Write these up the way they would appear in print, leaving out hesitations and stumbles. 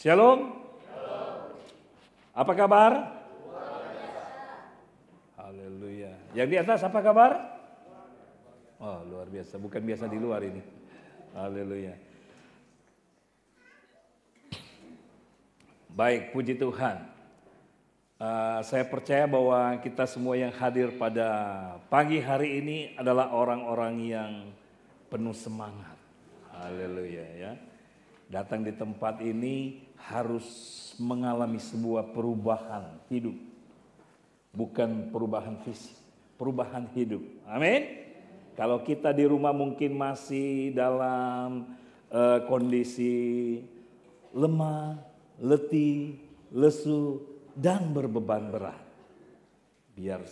Shalom. Apa kabar? Haleluya. Yang di atas apa kabar? Oh, luar biasa. Bukan biasa di luar ini. Haleluya. Baik, puji Tuhan. Saya percaya bahwa kita semua yang hadir pada pagi hari ini adalah orang-orang yang penuh semangat. Haleluya ya. Datang di tempat ini harus mengalami sebuah perubahan hidup. Bukan perubahan fisik, perubahan hidup. Amin. Kalau kita di rumah mungkin masih dalam kondisi lemah, letih, lesu, dan berbeban berat. Biar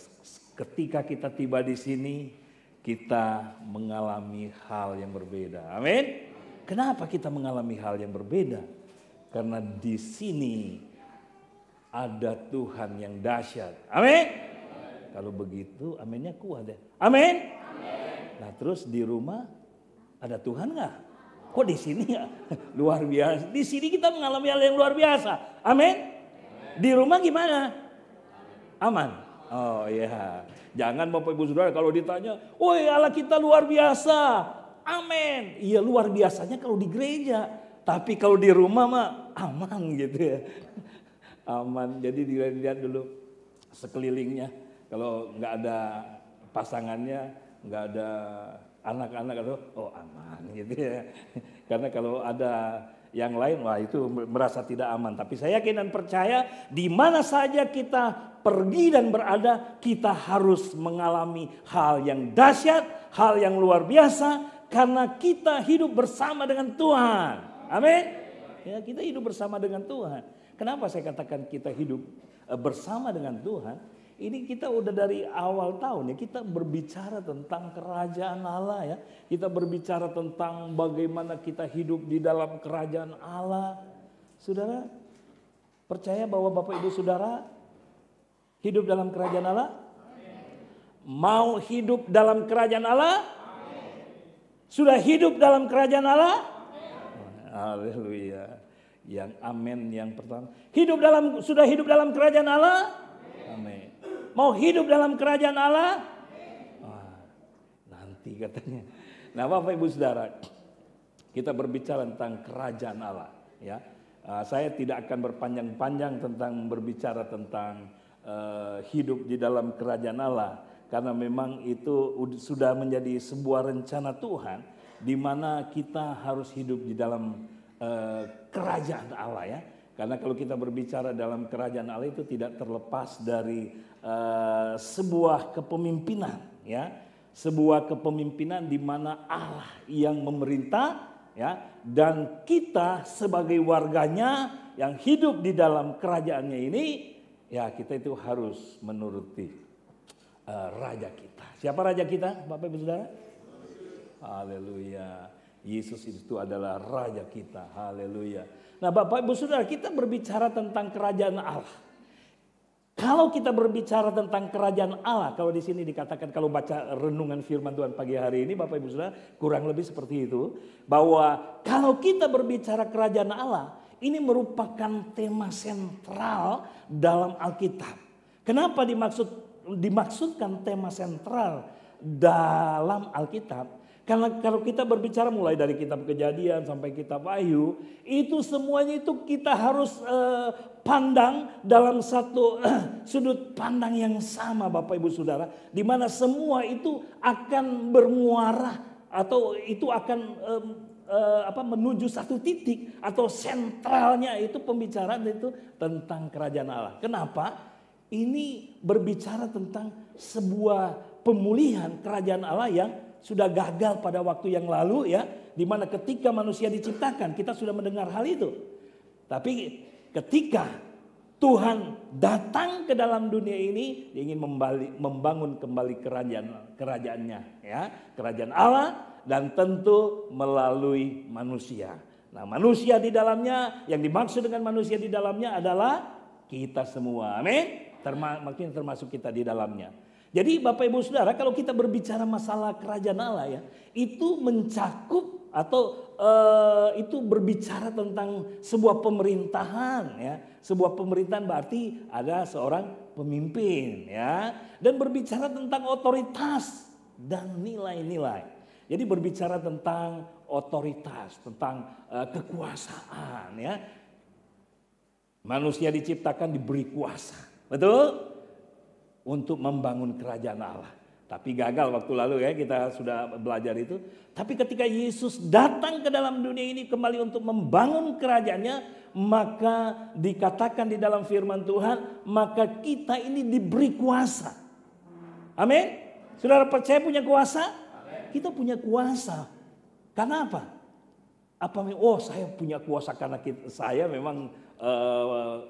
ketika kita tiba di sini, kita mengalami hal yang berbeda. Amin. Kenapa kita mengalami hal yang berbeda? Karena di sini ada Tuhan yang dahsyat. Amin. Kalau begitu, aminnya kuat ya. Amin. Nah terus di rumah ada Tuhan nggak? Kok di sini ya luar biasa? Di sini kita mengalami hal yang luar biasa. Amin. Di rumah gimana? Aman. Oh iya. Jangan Bapak Ibu Saudara kalau ditanya, "Woi, Allah kita luar biasa." Amin. Iya luar biasanya kalau di gereja. Tapi kalau di rumah mah aman gitu ya. Aman. Jadi dilihat dulu sekelilingnya. Kalau nggak ada pasangannya, nggak ada anak-anak atau oh aman gitu ya. Karena kalau ada yang lain wah itu merasa tidak aman. Tapi saya yakin dan percaya di mana saja kita pergi dan berada, kita harus mengalami hal yang dahsyat, hal yang luar biasa. Karena kita hidup bersama dengan Tuhan. Amin. Ya, kita hidup bersama dengan Tuhan. Kenapa saya katakan kita hidup bersama dengan Tuhan? Ini kita udah dari awal tahun ya, kita berbicara tentang kerajaan Allah ya. Kita berbicara tentang bagaimana kita hidup di dalam kerajaan Allah. Saudara, percaya bahwa Bapak Ibu Saudara hidup dalam kerajaan Allah? Mau hidup dalam kerajaan Allah? Sudah hidup dalam kerajaan Allah? Haleluya. Yang amin yang pertama. Sudah hidup dalam kerajaan Allah? Amin. Mau hidup dalam kerajaan Allah? Nanti katanya. Nah Bapak Ibu Saudara, kita berbicara tentang kerajaan Allah. Ya, saya tidak akan berpanjang-panjang tentang berbicara tentang hidup di dalam kerajaan Allah. Karena memang itu sudah menjadi sebuah rencana Tuhan. Di mana kita harus hidup di dalam kerajaan Allah ya. Karena kalau kita berbicara dalam kerajaan Allah itu tidak terlepas dari sebuah kepemimpinan ya, sebuah kepemimpinan di mana Allah yang memerintah ya, dan kita sebagai warganya yang hidup di dalam kerajaannya ini ya kita itu harus menuruti raja kita. Siapa raja kita Bapak Ibu Saudara? Haleluya. Yesus itu adalah raja kita. Haleluya. Nah Bapak Ibu Saudara, kita berbicara tentang kerajaan Allah. Kalau kita berbicara tentang kerajaan Allah, kalau di sini dikatakan kalau baca renungan firman Tuhan pagi hari ini Bapak Ibu Saudara, kurang lebih seperti itu, bahwa kalau kita berbicara kerajaan Allah, ini merupakan tema sentral dalam Alkitab. Kenapa dimaksudkan tema sentral dalam Alkitab? Karena kalau kita berbicara mulai dari kitab Kejadian sampai kitab Wahyu, itu semuanya itu kita harus pandang dalam satu sudut pandang yang sama Bapak Ibu Saudara, di mana semua itu akan bermuara atau itu akan menuju satu titik atau sentralnya itu pembicaraan itu tentang kerajaan Allah. Kenapa? Ini berbicara tentang sebuah pemulihan kerajaan Allah yang sudah gagal pada waktu yang lalu ya, di mana ketika manusia diciptakan kita sudah mendengar hal itu. Tapi ketika Tuhan datang ke dalam dunia ini, dia ingin membangun kembali kerajaannya ya, kerajaan Allah, dan tentu melalui manusia. Nah, manusia di dalamnya, yang dimaksud dengan manusia di dalamnya adalah kita semua. Amin. Maksudnya termasuk kita di dalamnya. Jadi Bapak Ibu Saudara, kalau kita berbicara masalah kerajaan Allah ya, itu mencakup atau itu berbicara tentang sebuah pemerintahan ya. Sebuah pemerintahan berarti ada seorang pemimpin ya, dan berbicara tentang otoritas dan nilai-nilai. Jadi berbicara tentang otoritas, tentang kekuasaan ya. Manusia diciptakan diberi kuasa, betul? Untuk membangun kerajaan Allah. Tapi gagal waktu lalu ya, kita sudah belajar itu. Tapi ketika Yesus datang ke dalam dunia ini kembali untuk membangun kerajaannya, maka dikatakan di dalam firman Tuhan, maka kita ini diberi kuasa. Amin. Saudara percaya punya kuasa? Kita punya kuasa. Karena apa? Saya punya kuasa karena saya memang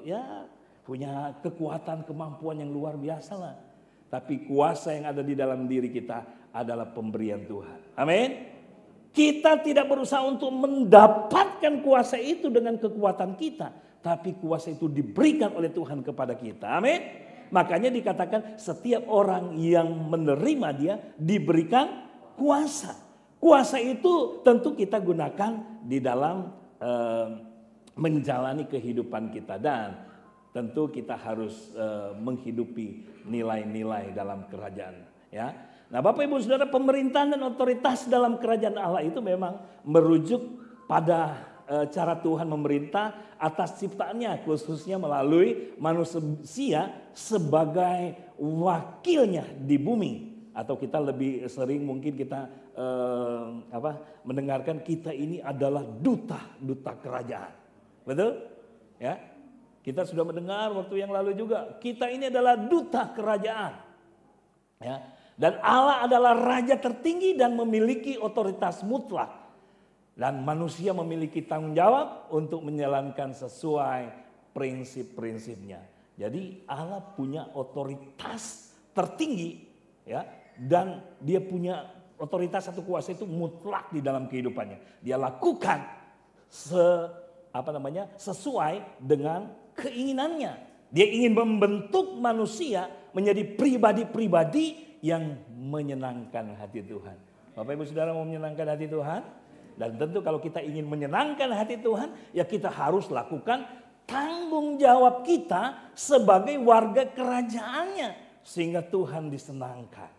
ya punya kekuatan, kemampuan yang luar biasa lah. Tapi kuasa yang ada di dalam diri kita adalah pemberian Tuhan. Amin. Kita tidak berusaha untuk mendapatkan kuasa itu dengan kekuatan kita. Tapi kuasa itu diberikan oleh Tuhan kepada kita. Amin. Makanya dikatakan setiap orang yang menerima dia diberikan kuasa. Kuasa itu tentu kita gunakan di dalam menjalani kehidupan kita. Dan tentu kita harus menghidupi nilai-nilai dalam kerajaan. Ya. Nah Bapak Ibu Saudara, pemerintahan dan otoritas dalam kerajaan Allah itu memang merujuk pada cara Tuhan memerintah atas ciptaannya, khususnya melalui manusia sebagai wakilnya di bumi. Atau kita lebih sering mungkin kita mendengarkan kita ini adalah duta kerajaan. Betul? Ya. Kita sudah mendengar waktu yang lalu juga, kita ini adalah duta kerajaan. Ya. Dan Allah adalah raja tertinggi dan memiliki otoritas mutlak. Dan manusia memiliki tanggung jawab untuk menjalankan sesuai prinsip-prinsipnya. Jadi Allah punya otoritas tertinggi ya, dan dia punya otoritas atau kuasa itu mutlak di dalam kehidupannya. Dia lakukan sesuai dengan keinginannya. Dia ingin membentuk manusia menjadi pribadi-pribadi yang menyenangkan hati Tuhan. Bapak Ibu Saudara mau menyenangkan hati Tuhan? Dan tentu kalau kita ingin menyenangkan hati Tuhan, ya kita harus lakukan tanggung jawab kita sebagai warga kerajaannya. Sehingga Tuhan disenangkan.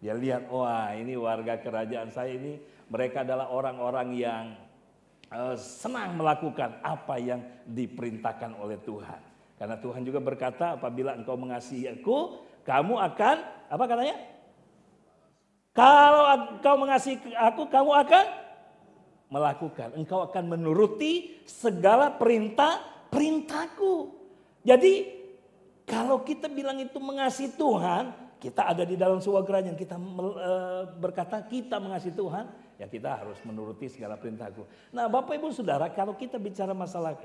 Dia lihat, wah ini warga kerajaan saya ini, mereka adalah orang-orang yang senang melakukan apa yang diperintahkan oleh Tuhan. Karena Tuhan juga berkata, apabila engkau mengasihi aku, kamu akan, apa katanya? Kalau engkau mengasihi aku, kamu akan melakukan. Engkau akan menuruti segala perintahku. Jadi kalau kita bilang itu mengasihi Tuhan, kita ada di dalam sebuah kerajaan, kita berkata kita mengasihi Tuhan, ya kita harus menuruti segala perintahku. Nah Bapak Ibu Saudara, kalau kita bicara masalah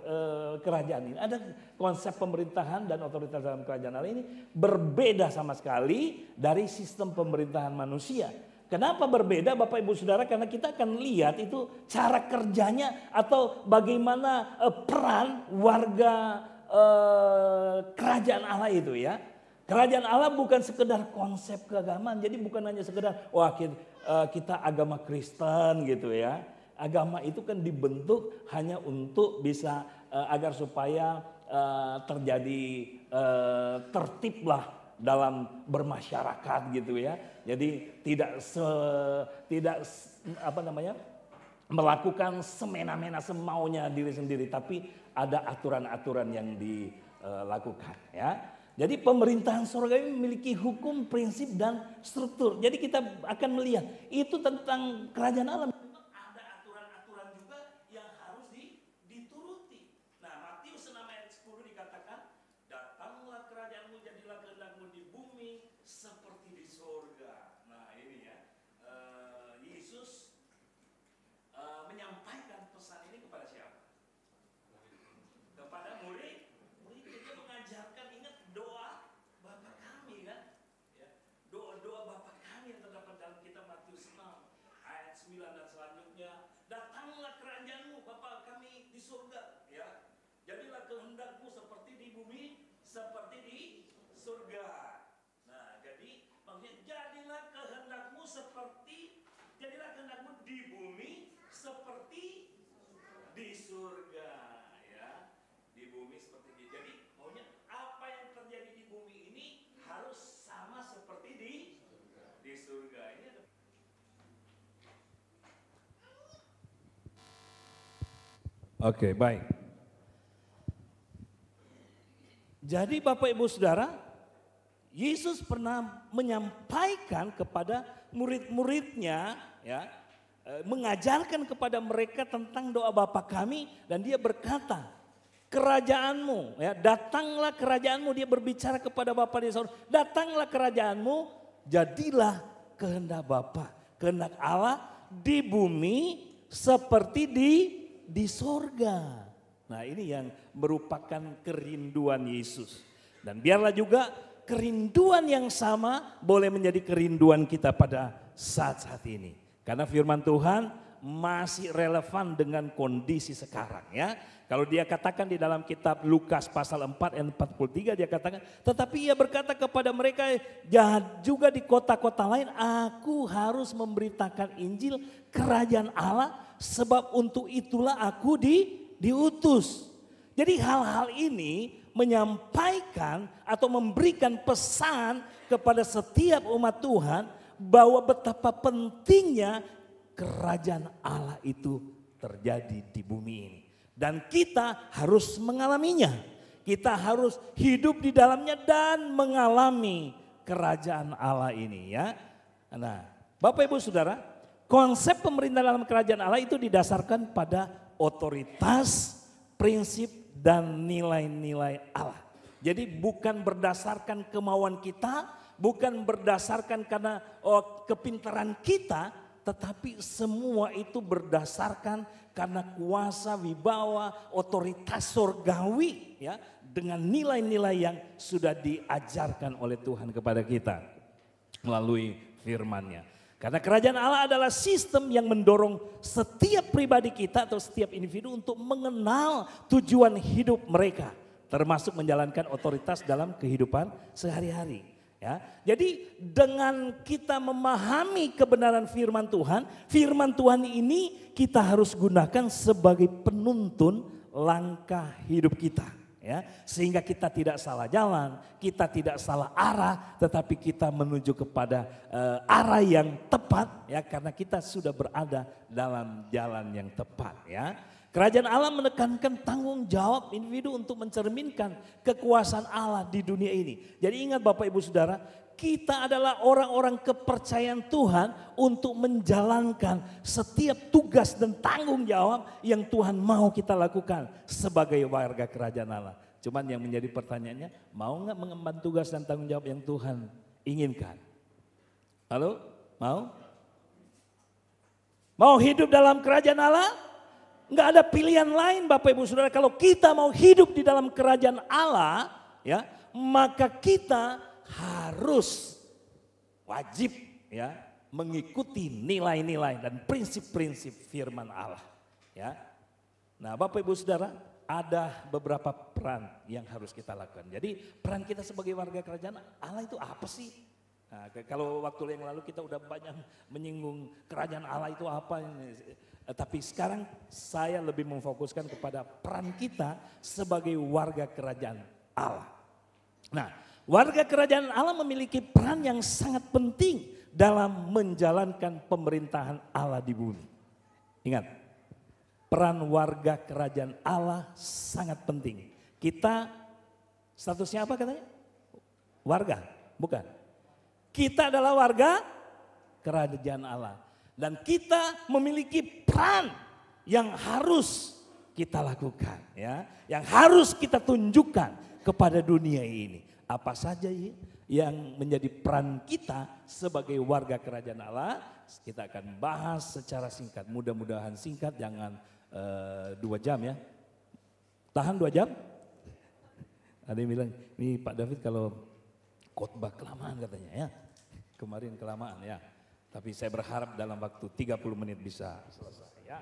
kerajaan ini, ada konsep pemerintahan dan otoritas dalam kerajaan Allah ini berbeda sama sekali dari sistem pemerintahan manusia. Kenapa berbeda Bapak Ibu Saudara? Karena kita akan lihat itu cara kerjanya atau bagaimana peran warga kerajaan Allah itu ya. Kerajaan Allah bukan sekedar konsep keagamaan, jadi bukan hanya sekedar kita agama Kristen gitu ya. Agama itu kan dibentuk hanya untuk bisa agar supaya terjadi tertiblah dalam bermasyarakat gitu ya. Jadi tidak melakukan semena-mena semaunya diri sendiri, tapi ada aturan-aturan yang dilakukan ya. Jadi pemerintahan surga ini memiliki hukum, prinsip, dan struktur. Jadi kita akan melihat itu tentang kerajaan Allah. Ada aturan-aturan juga yang harus dituruti. Nah Matius 6 ayat 10 dikatakan, datanglah kerajaanmu, jadilah kehendakmu di bumi seperti di surga. Nah ini ya, Yesus menyampaikan pesan ini kepada siapa? Kepada murid. Dia mengajarkan, ingat doa Bapa kami kan? Ya. Doa Bapa kami yang terdapat dalam kitab Matius 6 ayat 9 dan selanjutnya. Datanglah kerajaanmu Bapa kami di surga. Ya. Jadilah kehendakmu seperti di bumi, seperti di surga. Nah jadi maksudnya jadilah kehendakmu di bumi seperti di surga, ya. Di bumi seperti di. Jadi maunya apa yang terjadi di bumi ini harus sama seperti di surga. Ini ada. Oke, baik. Jadi Bapak Ibu Saudara, Yesus pernah menyampaikan kepada murid-muridnya, ya, mengajarkan kepada mereka tentang doa Bapa kami, dan dia berkata, kerajaanmu, ya, datanglah kerajaanmu. Dia berbicara kepada Bapa di sorga, datanglah kerajaanmu, jadilah kehendak Bapa, kehendak Allah di bumi seperti di sorga. Nah, ini yang merupakan kerinduan Yesus. Dan biarlah juga kerinduan yang sama boleh menjadi kerinduan kita pada saat-saat ini. Karena firman Tuhan masih relevan dengan kondisi sekarang, ya. Kalau dia katakan di dalam kitab Lukas pasal 4 ayat 43, dia katakan, tetapi ia berkata kepada mereka, juga di kota-kota lain aku harus memberitakan Injil kerajaan Allah, sebab untuk itulah aku diutus. Jadi hal-hal ini menyampaikan atau memberikan pesan kepada setiap umat Tuhan bahwa betapa pentingnya kerajaan Allah itu terjadi di bumi ini. Dan kita harus mengalaminya. Kita harus hidup di dalamnya dan mengalami kerajaan Allah ini, ya. Nah, Bapak Ibu Saudara, konsep pemerintahan dalam kerajaan Allah itu didasarkan pada otoritas, prinsip, dan nilai-nilai Allah. Jadi bukan berdasarkan kemauan kita, bukan berdasarkan karena kepintaran kita, tetapi semua itu berdasarkan karena kuasa, wibawa, otoritas surgawi, ya, dengan nilai-nilai yang sudah diajarkan oleh Tuhan kepada kita melalui firman-Nya. Karena kerajaan Allah adalah sistem yang mendorong setiap pribadi kita atau setiap individu untuk mengenal tujuan hidup mereka, termasuk menjalankan otoritas dalam kehidupan sehari-hari. Ya, jadi dengan kita memahami kebenaran firman Tuhan ini kita harus gunakan sebagai penuntun langkah hidup kita. Ya, sehingga kita tidak salah jalan, kita tidak salah arah, tetapi kita menuju kepada arah yang tepat, ya, karena kita sudah berada dalam jalan yang tepat, ya. Kerajaan Allah menekankan tanggung jawab individu untuk mencerminkan kekuasaan Allah di dunia ini. Jadi ingat Bapak Ibu Saudara, kita adalah orang-orang kepercayaan Tuhan untuk menjalankan setiap tugas dan tanggung jawab yang Tuhan mau kita lakukan sebagai warga kerajaan Allah. Cuman yang menjadi pertanyaannya, mau nggak mengemban tugas dan tanggung jawab yang Tuhan inginkan? Halo? Mau? Mau hidup dalam kerajaan Allah? Nggak ada pilihan lain Bapak Ibu Saudara. Kalau kita mau hidup di dalam kerajaan Allah, ya, maka kita harus wajib, ya, mengikuti nilai-nilai dan prinsip-prinsip firman Allah, ya. Nah, Bapak Ibu Saudara, ada beberapa peran yang harus kita lakukan. Jadi peran kita sebagai warga kerajaan Allah itu apa sih? Nah, kalau waktu yang lalu kita udah banyak menyinggung kerajaan Allah itu apa. Tapi sekarang saya lebih memfokuskan kepada peran kita sebagai warga kerajaan Allah. Nah, warga kerajaan Allah memiliki peran yang sangat penting dalam menjalankan pemerintahan Allah di bumi. Ingat, peran warga kerajaan Allah sangat penting. Kita statusnya apa katanya? Warga, bukan? Kita adalah warga kerajaan Allah. Dan kita memiliki peran yang harus kita lakukan, ya, yang harus kita tunjukkan kepada dunia ini. Apa saja yang menjadi peran kita sebagai warga kerajaan Allah? Kita akan bahas secara singkat. Mudah-mudahan singkat, jangan 2 jam, ya. Tahan 2 jam? Ada yang bilang, ini Pak David kalau khotbah kelamaan katanya, ya. Kemarin kelamaan, ya. Tapi saya berharap dalam waktu 30 menit bisa selesai, ya.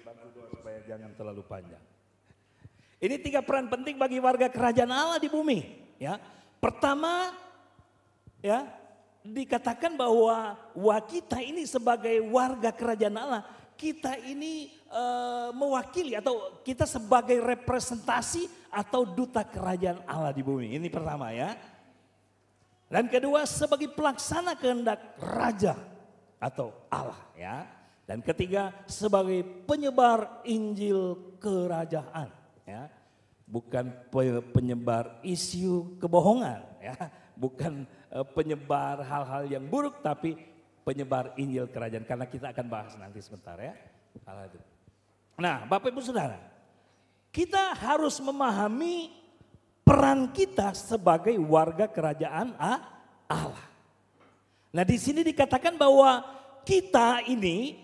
Bantu doa supaya jangan terlalu panjang. Ini 3 peran penting bagi warga kerajaan Allah di bumi, ya. Pertama, ya, dikatakan bahwa kita ini sebagai warga kerajaan Allah, kita ini mewakili atau kita sebagai representasi atau duta kerajaan Allah di bumi. Ini pertama ya. Dan kedua sebagai pelaksana kehendak raja atau Allah ya. Dan ketiga sebagai penyebar Injil kerajaan ya. Bukan penyebar isu kebohongan ya. Bukan penyebar hal-hal yang buruk, tapi penyebar Injil kerajaan. Karena kita akan bahas nanti sebentar ya. Nah Bapak Ibu Saudara, kita harus memahami peran kita sebagai warga kerajaan Allah. Nah di sini dikatakan bahwa kita ini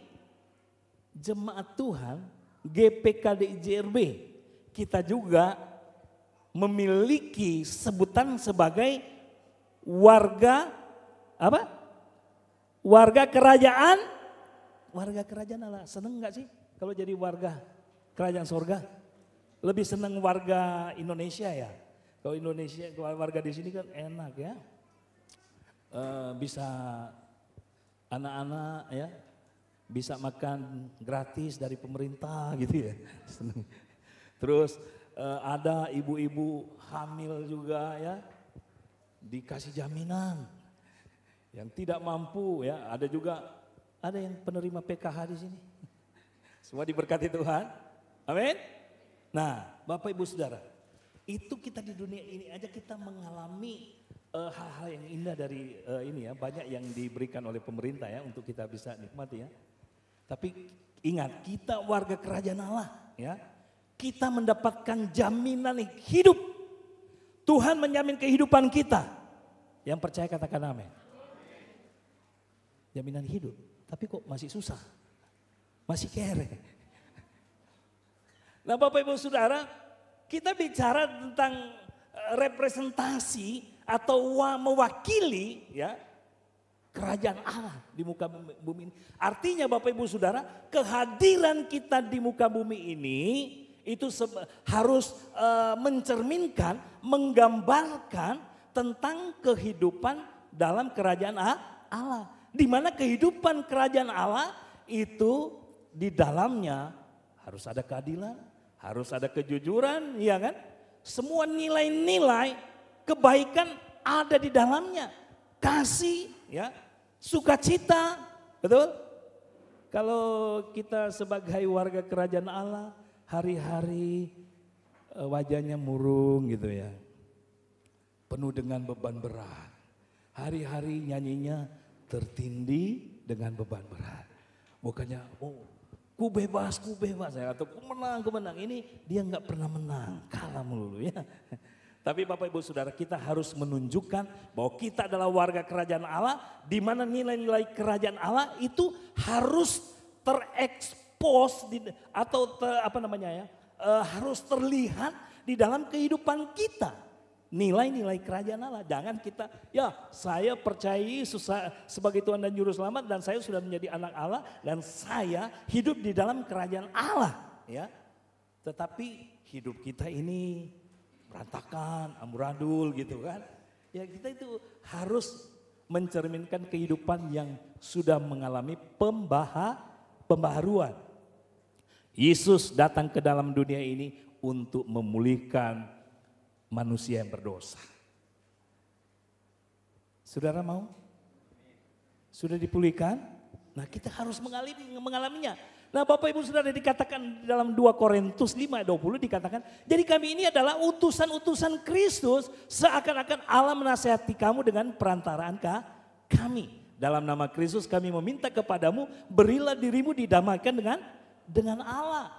jemaat Tuhan GPKD IJRB, kita juga memiliki sebutan sebagai warga apa? Warga kerajaan Allah. Seneng nggak sih kalau jadi warga kerajaan sorga? Lebih seneng warga Indonesia ya. Kalau Indonesia, warga di sini kan enak ya. Bisa anak-anak ya, bisa makan gratis dari pemerintah gitu ya. Seneng. Terus ada ibu-ibu hamil juga ya, dikasih jaminan. Yang tidak mampu ya, ada yang penerima PKH di sini. Semua diberkati Tuhan. Amin. Nah, Bapak Ibu Saudara, itu kita di dunia ini aja kita mengalami hal-hal yang indah dari ini ya, banyak yang diberikan oleh pemerintah ya untuk kita bisa nikmati ya. Tapi ingat, kita warga kerajaan Allah ya. Kita mendapatkan jaminan hidup. Tuhan menjamin kehidupan kita. Yang percaya katakan amin. Jaminan hidup, tapi kok masih susah, masih kere. Nah Bapak Ibu Saudara, kita bicara tentang representasi atau mewakili ya kerajaan Allah di muka bumi ini. Artinya Bapak Ibu Saudara, kehadiran kita di muka bumi ini itu harus mencerminkan, menggambarkan tentang kehidupan dalam kerajaan Allah. Di mana kehidupan kerajaan Allah itu di dalamnya harus ada keadilan, harus ada kejujuran, ya kan? Semua nilai-nilai kebaikan ada di dalamnya. Kasih, ya, sukacita, betul? Kalau kita sebagai warga kerajaan Allah, hari-hari wajahnya murung gitu ya. Penuh dengan beban berat. Hari-hari nyanyinya tertindih dengan beban berat. Bukannya, ku bebas atau ku menang. Ini dia nggak pernah menang, kalah melulu ya. Tapi Bapak Ibu Saudara, kita harus menunjukkan bahwa kita adalah warga kerajaan Allah, di mana nilai-nilai kerajaan Allah itu harus terekspos harus terlihat di dalam kehidupan kita. Nilai-nilai kerajaan Allah. Jangan kita, ya saya percaya Yesus sebagai Tuhan dan Juru Selamat dan saya sudah menjadi anak Allah dan saya hidup di dalam kerajaan Allah. Ya, tetapi hidup kita ini berantakan, amburadul gitu kan. Ya kita itu harus mencerminkan kehidupan yang sudah mengalami pembaharuan. Yesus datang ke dalam dunia ini untuk memulihkan manusia yang berdosa. Saudara mau? Sudah dipulihkan? Nah kita harus mengalaminya. Nah Bapak Ibu Saudara, dikatakan dalam 2 Korintus 5:20 dikatakan, jadi kami ini adalah utusan-utusan Kristus, seakan-akan Allah menasihati kamu dengan perantaraan kami. Dalam nama Kristus kami meminta kepadamu, berilah dirimu didamaikan dengan Allah.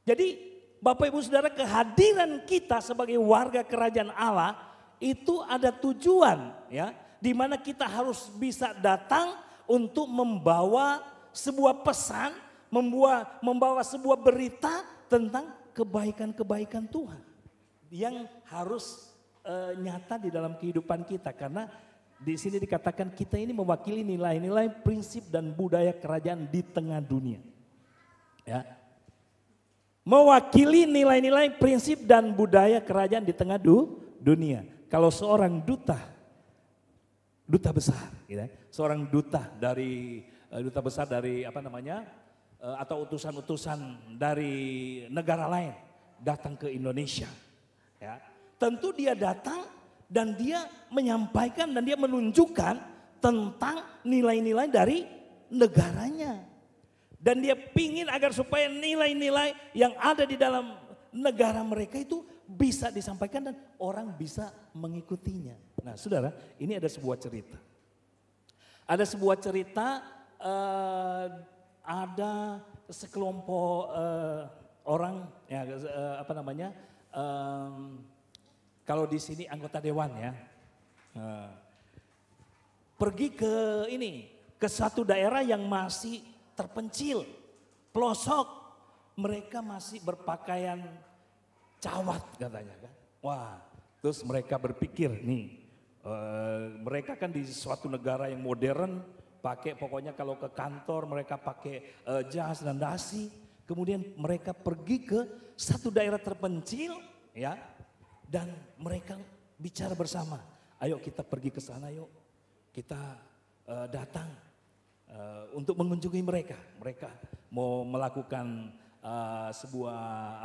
Jadi Bapak Ibu Saudara, kehadiran kita sebagai warga kerajaan Allah itu ada tujuan ya, di mana kita harus bisa datang untuk membawa sebuah pesan, membawa sebuah berita tentang kebaikan-kebaikan Tuhan yang harus nyata di dalam kehidupan kita. Karena di sini dikatakan kita ini mewakili nilai-nilai, prinsip dan budaya kerajaan di tengah dunia. Ya. Mewakili nilai-nilai, prinsip dan budaya kerajaan di tengah dunia. Kalau seorang duta duta besar, gitu ya. Seorang duta besar dari apa namanya, atau utusan-utusan dari negara lain datang ke Indonesia. Ya, tentu dia datang dan dia menyampaikan dan dia menunjukkan tentang nilai-nilai dari negaranya. Dan dia pingin agar supaya nilai-nilai yang ada di dalam negara mereka itu bisa disampaikan dan orang bisa mengikutinya. Nah saudara, ini ada sebuah cerita. Ada sebuah cerita, ada sekelompok orang, ya, apa namanya, kalau di sini anggota dewan ya, pergi ke satu daerah yang masih terpencil, pelosok, mereka masih berpakaian cawat katanya kan. Wah, terus mereka berpikir nih, mereka kan di suatu negara yang modern, pakai pokoknya kalau ke kantor mereka pakai jas dan dasi. Kemudian mereka pergi ke satu daerah terpencil, ya, dan mereka bicara bersama. Ayo kita pergi ke sana, yuk kita datang untuk mengunjungi mereka. Mereka mau melakukan sebuah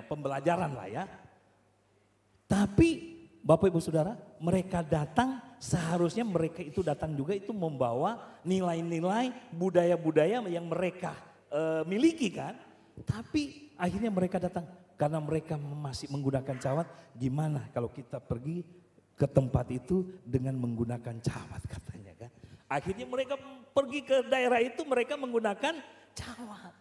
pembelajaran lah ya. Tapi Bapak Ibu Saudara, mereka datang, seharusnya mereka itu datang juga itu membawa nilai-nilai budaya-budaya yang mereka miliki kan. Tapi akhirnya mereka datang karena mereka masih menggunakan cawat. Gimana kalau kita pergi ke tempat itu dengan menggunakan cawat katanya kan. Akhirnya mereka pergi ke daerah itu mereka menggunakan cawat.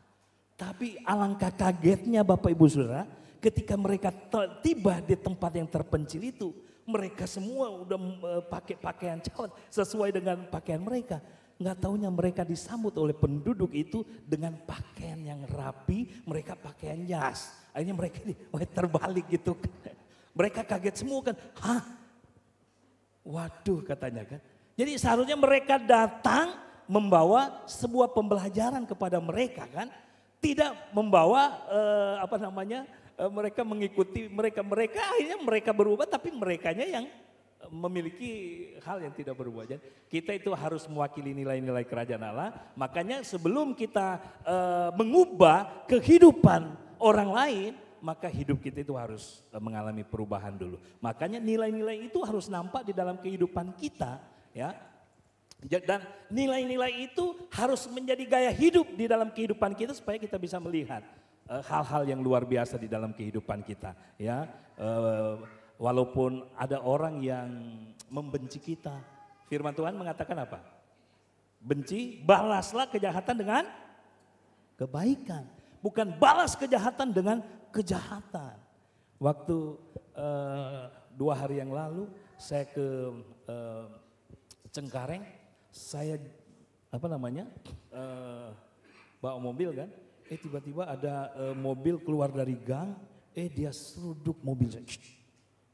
Tapi alangkah kagetnya Bapak Ibu Saudara, ketika mereka tiba di tempat yang terpencil itu, mereka semua udah pakai pakaian cawat sesuai dengan pakaian mereka. Nggak taunya mereka disambut oleh penduduk itu dengan pakaian yang rapi, mereka pakaian jas. Akhirnya mereka terbalik gitu. Mereka kaget semua kan, hah? Waduh katanya kan. Jadi seharusnya mereka datang membawa sebuah pembelajaran kepada mereka kan. Tidak membawa mereka mengikuti mereka akhirnya mereka berubah tapi merekanya yang memiliki hal yang tidak berubah. Jadi kita itu harus mewakili nilai-nilai kerajaan Allah. Makanya sebelum kita mengubah kehidupan orang lain, maka hidup kita itu harus mengalami perubahan dulu. Makanya nilai-nilai itu harus nampak di dalam kehidupan kita, ya. Dan nilai-nilai itu harus menjadi gaya hidup di dalam kehidupan kita supaya kita bisa melihat hal-hal yang luar biasa di dalam kehidupan kita, ya. Walaupun ada orang yang membenci kita, firman Tuhan mengatakan apa? Benci, balaslah kejahatan dengan kebaikan. Bukan balas kejahatan dengan kejahatan. Waktu 2 hari yang lalu saya ke Cengkareng, saya bawa mobil kan, tiba-tiba ada mobil keluar dari gang, dia seruduk mobil saya.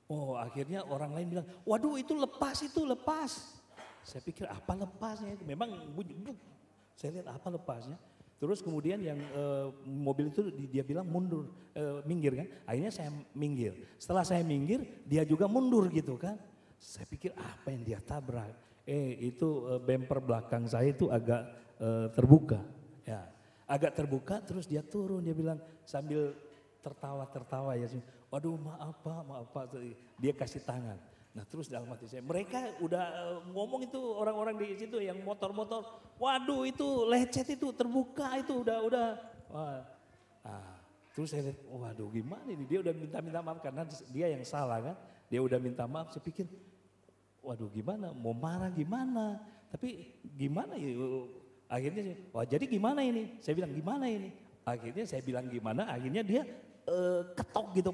Oh akhirnya orang lain bilang, waduh itu lepas. Saya pikir apa lepasnya, memang saya lihat apa lepasnya. Terus kemudian yang mobil itu dia bilang minggir kan. Akhirnya saya minggir. Setelah saya minggir dia juga mundur gitu kan. Saya pikir apa yang dia tabrak. Itu bemper belakang saya itu agak terbuka. Ya, agak terbuka terus dia turun. Dia bilang sambil tertawa ya. Waduh maaf Pak. Dia kasih tangan. Nah terus dalam hati saya, mereka udah ngomong itu orang-orang di situ yang motor-motor, waduh itu lecet itu terbuka itu udah. Wah. Terus saya lihat, waduh gimana ini, dia udah minta maaf karena dia yang salah kan, dia udah minta maaf. Saya pikir, waduh gimana, mau marah gimana, tapi gimana ya, akhirnya wah jadi gimana ini, saya bilang gimana ini, akhirnya saya bilang gimana, akhirnya dia ketok gitu,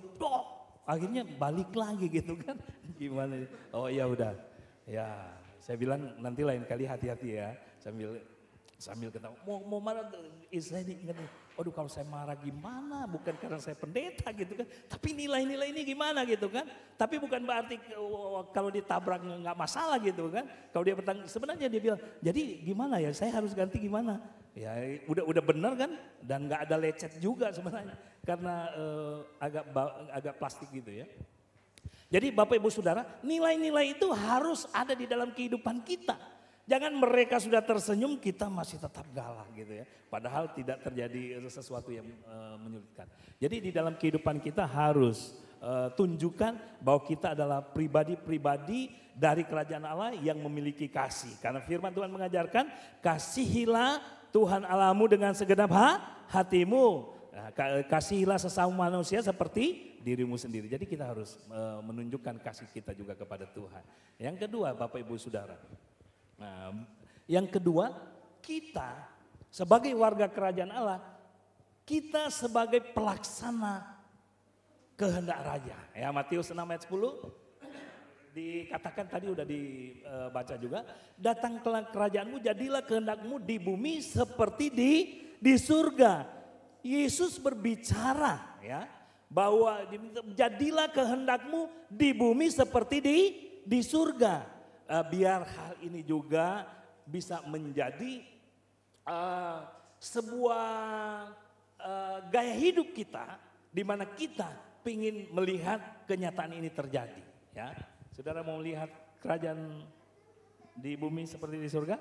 akhirnya balik lagi gitu kan, gimana? Oh ya udah, ya saya bilang nanti lain kali hati-hati ya, sambil ketawa. Mau marah, saya ingat, aduh kalau saya marah gimana? Bukan karena saya pendeta gitu kan, tapi nilai-nilai ini gimana gitu kan? Tapi bukan berarti kalau ditabrak nggak masalah gitu kan? Kalau dia bertanya, sebenarnya dia bilang, jadi gimana ya? Saya harus ganti gimana? Ya udah benar kan, dan nggak ada lecet juga sebenarnya karena agak plastik gitu ya. Jadi Bapak Ibu Saudara, nilai-nilai itu harus ada di dalam kehidupan kita. Jangan mereka sudah tersenyum, kita masih tetap galak gitu ya. Padahal tidak terjadi sesuatu yang menyulitkan. Jadi di dalam kehidupan kita harus tunjukkan bahwa kita adalah pribadi-pribadi dari kerajaan Allah yang memiliki kasih. Karena firman Tuhan mengajarkan, kasihilah Tuhan Allahmu dengan segenap hatimu. Nah, kasihilah sesama manusia seperti dirimu sendiri. Jadi kita harus menunjukkan kasih kita juga kepada Tuhan. Yang kedua Bapak Ibu Saudara. Nah, yang kedua, kita sebagai warga kerajaan Allah, kita sebagai pelaksana kehendak raja. Ya, Matius 6 ayat 10 dikatakan tadi udah dibaca juga, datang ke kerajaanmu, jadilah kehendakmu di bumi seperti di surga. Yesus berbicara ya, bahwa jadilah kehendakmu di bumi seperti di surga. Biar hal ini juga bisa menjadi sebuah gaya hidup kita, di mana kita ingin melihat kenyataan ini terjadi. Ya, saudara mau lihat kerajaan di bumi seperti di surga?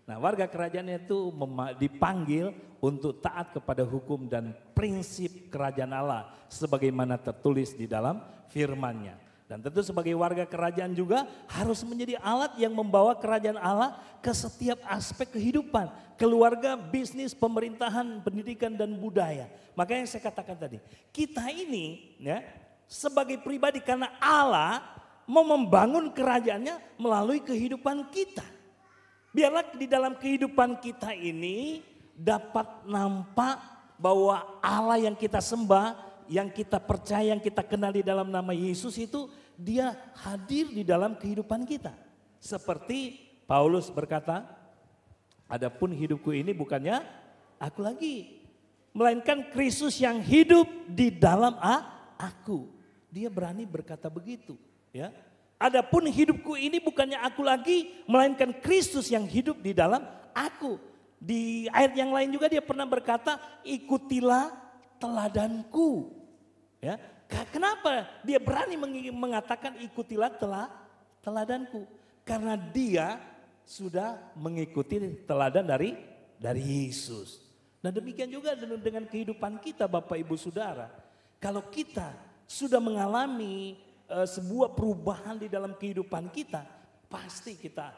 Nah, warga kerajaan itu dipanggil untuk taat kepada hukum dan prinsip kerajaan Allah sebagaimana tertulis di dalam firman-Nya. Dan tentu sebagai warga kerajaan juga harus menjadi alat yang membawa kerajaan Allah ke setiap aspek kehidupan. Keluarga, bisnis, pemerintahan, pendidikan dan budaya. Makanya saya katakan tadi, kita ini ya sebagai pribadi karena Allah mau membangun kerajaannya melalui kehidupan kita. Biarlah di dalam kehidupan kita ini dapat nampak bahwa Allah yang kita sembah, yang kita percaya, yang kita kenal di dalam nama Yesus itu dia hadir di dalam kehidupan kita. Seperti Paulus berkata, adapun hidupku ini bukannya aku lagi, melainkan Kristus yang hidup di dalam aku. Dia berani berkata begitu ya. Adapun hidupku ini bukannya aku lagi, melainkan Kristus yang hidup di dalam aku. Di ayat yang lain juga dia pernah berkata, ikutilah teladanku. Ya, kenapa dia berani mengatakan ikutilah teladanku? Karena dia sudah mengikuti teladan dari Yesus. Dan demikian juga dengan kehidupan kita Bapak Ibu Saudara. Kalau kita sudah mengalami sebuah perubahan di dalam kehidupan kita, pasti kita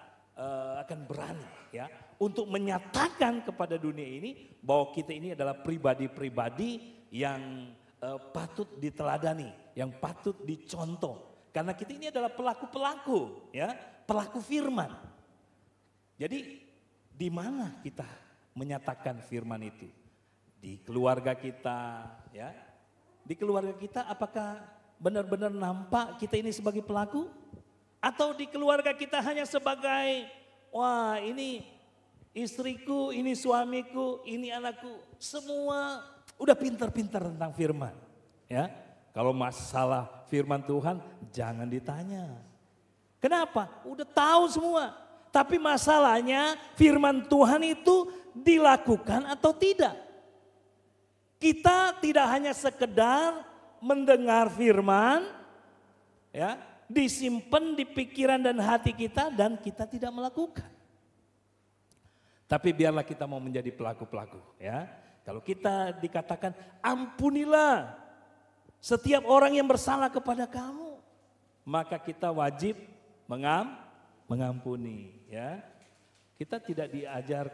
akan berani ya untuk menyatakan kepada dunia ini bahwa kita ini adalah pribadi-pribadi yang patut diteladani, yang patut dicontoh. Karena kita ini adalah pelaku-pelaku, ya, pelaku firman. Jadi di mana kita menyatakan firman itu? Di keluarga kita, ya. Di keluarga kita apakah benar-benar nampak kita ini sebagai pelaku? Atau di keluarga kita hanya sebagai, wah ini istriku, ini suamiku, ini anakku, semua udah pintar-pintar tentang firman. Ya, kalau masalah firman Tuhan jangan ditanya. Kenapa? Udah tahu semua. Tapi masalahnya firman Tuhan itu dilakukan atau tidak. Kita tidak hanya sekedar mendengar firman, ya, disimpan di pikiran dan hati kita dan kita tidak melakukan. Tapi biarlah kita mau menjadi pelaku-pelaku, ya. Kalau kita dikatakan ampunilah setiap orang yang bersalah kepada kamu, maka kita wajib mengampuni, ya. Kita tidak diajar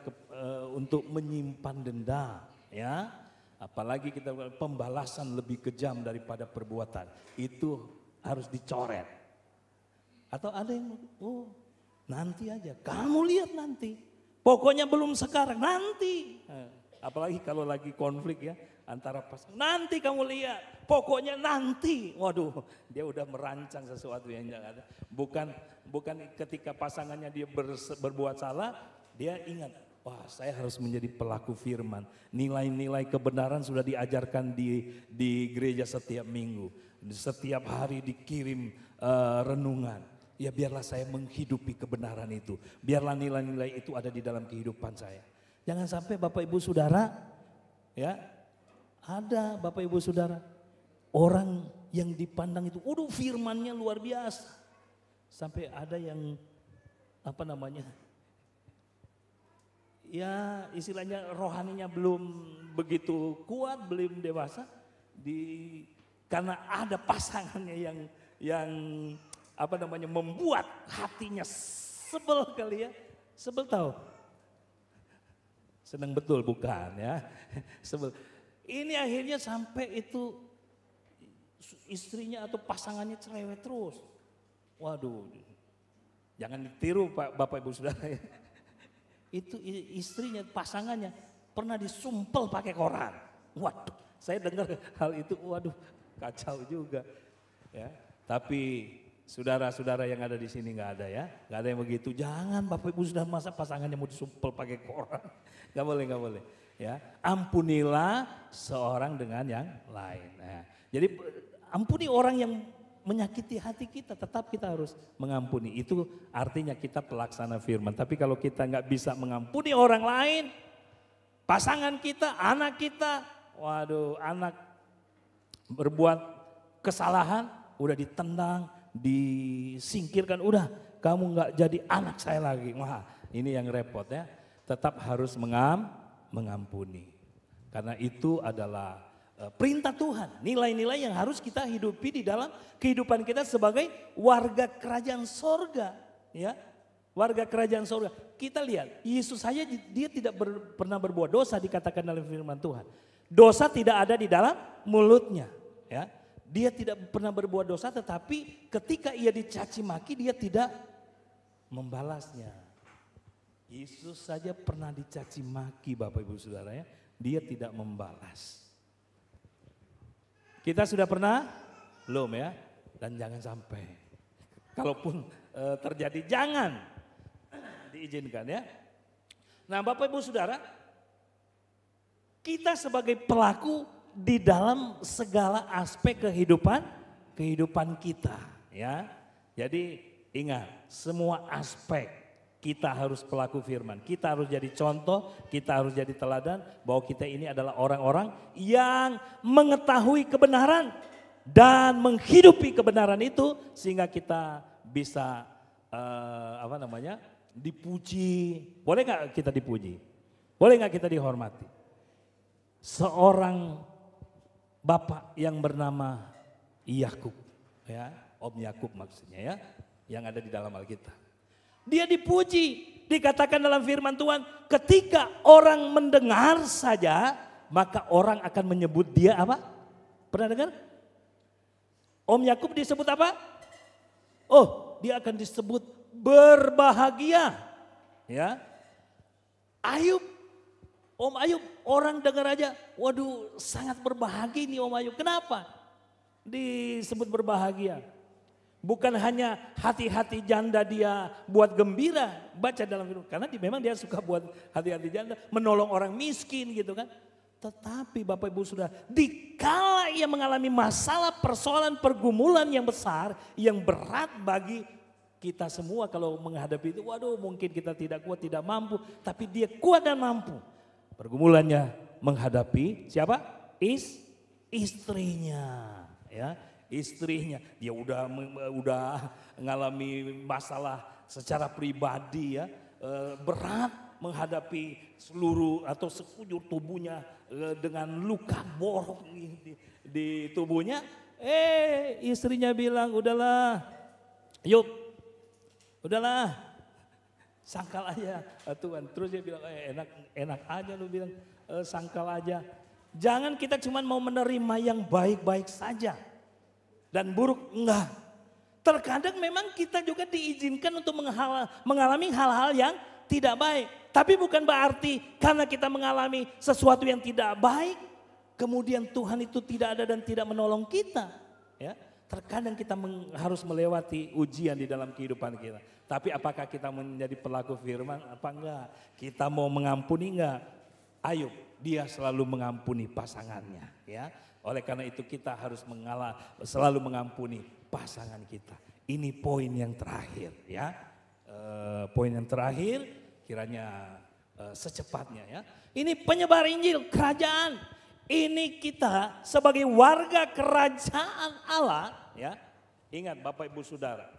untuk menyimpan dendam, ya. Apalagi kita pembalasan lebih kejam daripada perbuatan. Itu harus dicoret. Atau ada yang nanti aja, kamu lihat nanti. Pokoknya belum sekarang, nanti. Apalagi kalau lagi konflik ya antara pasangan. Nanti kamu lihat, pokoknya nanti. Waduh, dia udah merancang sesuatu yang enggak ada. Bukan ketika pasangannya dia berbuat salah, dia ingat, wah saya harus menjadi pelaku firman. Nilai-nilai kebenaran sudah diajarkan di gereja setiap minggu. Setiap hari dikirim renungan. Ya biarlah saya menghidupi kebenaran itu. Biarlah nilai-nilai itu ada di dalam kehidupan saya. Jangan sampai Bapak Ibu Saudara, ya ada Bapak Ibu Saudara, orang yang dipandang itu, firmannya luar biasa. Sampai ada yang ya istilahnya rohaninya belum begitu kuat, belum dewasa, karena ada pasangannya yang membuat hatinya sebel kali ya. Sebel tahu? Senang betul bukan ya? Sebel. Ini akhirnya sampai itu istrinya atau pasangannya cerewet terus. Waduh, jangan ditiru Bapak Ibu Saudara ya. Itu istrinya, pasangannya pernah disumpel pakai koran. Waduh, saya dengar hal itu, waduh kacau juga. Ya, tapi saudara-saudara yang ada di sini nggak ada ya, nggak ada yang begitu. Jangan Bapak Ibu Saudara, masa pasangannya mau disumpel pakai koran, nggak boleh. Ya, ampunilah seorang dengan yang lain. Nah, jadi ampuni orang yang menyakiti hati kita, tetap kita harus mengampuni. Itu artinya kita pelaksana firman. Tapi kalau kita nggak bisa mengampuni orang lain, pasangan kita, anak kita, waduh, anak berbuat kesalahan, udah ditendang, disingkirkan, udah kamu nggak jadi anak saya lagi. Wah, ini yang repot ya. Tetap harus mengampuni. Karena itu adalah perintah Tuhan, nilai-nilai yang harus kita hidupi di dalam kehidupan kita sebagai warga kerajaan sorga. Ya, warga kerajaan sorga. Kita lihat, Yesus saja dia tidak pernah berbuat dosa, dikatakan dalam firman Tuhan. Dosa tidak ada di dalam mulutnya. Ya, dia tidak pernah berbuat dosa, tetapi ketika ia dicaci maki dia tidak membalasnya. Yesus saja pernah dicaci maki Bapak Ibu Saudara ya, dia tidak membalas. Kita sudah pernah? Belum ya? Dan jangan sampai. Kalaupun terjadi jangan diizinkan ya. Nah Bapak Ibu Saudara, kita sebagai pelaku di dalam segala aspek kehidupan kita ya. Jadi ingat, semua aspek kita harus pelaku firman, kita harus jadi contoh, kita harus jadi teladan bahwa kita ini adalah orang-orang yang mengetahui kebenaran dan menghidupi kebenaran itu sehingga kita bisa dipuji. Boleh nggak kita dipuji? Boleh nggak kita dihormati? Seorang bapak yang bernama Yakub, ya, Om Yakub maksudnya ya, yang ada di dalam Alkitab. Dia dipuji, dikatakan dalam firman Tuhan, ketika orang mendengar saja, maka orang akan menyebut dia apa? Pernah dengar? Om Yakub disebut apa? Oh, dia akan disebut berbahagia. Ya. Ayub, Om Ayub, orang dengar aja, waduh sangat berbahagia nih Om Ayub. Kenapa? Disebut berbahagia. Bukan hanya hati-hati janda dia buat gembira, baca dalam firman, karena memang dia suka buat hati-hati janda, menolong orang miskin gitu kan. Tetapi Bapak Ibu Saudara, dikala ia mengalami masalah, persoalan, pergumulan yang besar, yang berat bagi kita semua kalau menghadapi itu, waduh mungkin kita tidak kuat, tidak mampu, tapi dia kuat dan mampu. Pergumulannya menghadapi siapa? Istrinya, ya. Istrinya, dia udah mengalami masalah secara pribadi ya, berat menghadapi seluruh atau sekujur tubuhnya dengan luka borok di tubuhnya. Istrinya bilang, udahlah, yuk, udahlah, sangkal aja Tuhan. Terus dia bilang, enak aja lu bilang, sangkal aja. Jangan kita cuma mau menerima yang baik-baik saja. Dan buruk enggak. Terkadang memang kita juga diizinkan untuk mengalami hal-hal yang tidak baik. Tapi bukan berarti karena kita mengalami sesuatu yang tidak baik, kemudian Tuhan itu tidak ada dan tidak menolong kita. Ya, terkadang kita harus melewati ujian di dalam kehidupan kita. Tapi apakah kita menjadi pelaku firman apa enggak? Kita mau mengampuni enggak? Ayub, dia selalu mengampuni pasangannya. Ya. Oleh karena itu kita harus selalu mengampuni pasangan kita. Ini poin yang terakhir ya. Poin yang terakhir kiranya secepatnya ya. Ini penyebar Injil kerajaan. ini kita sebagai warga kerajaan Allah, ya. Ingat Bapak Ibu Saudara,